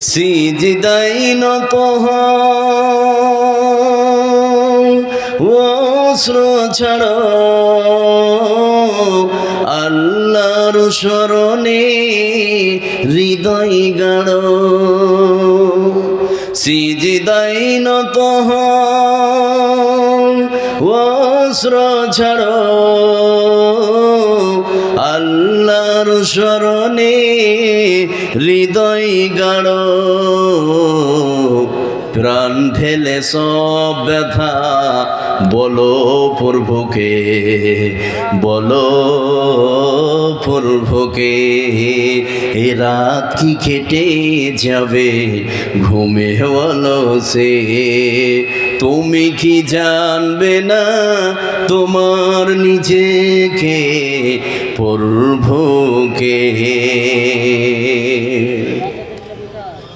সিজদাই নত হও অস্ত্র ছাড়ো আল্লাহর শরণে হৃদয় গাড়ো। সিজদাই নত হও অস্ত্র ছাড়ো আল্লাহর শরণে হৃদয় গাড়ো। প্রাণ ঢেলে সব ব্যথা বলো প্রভুকে, বলো প্রভুকে। এ রাত কি কেটে যাবে ঘুমে অলসে, তুমি কি জানবে না তোমার নিজেকে প্রভুকে।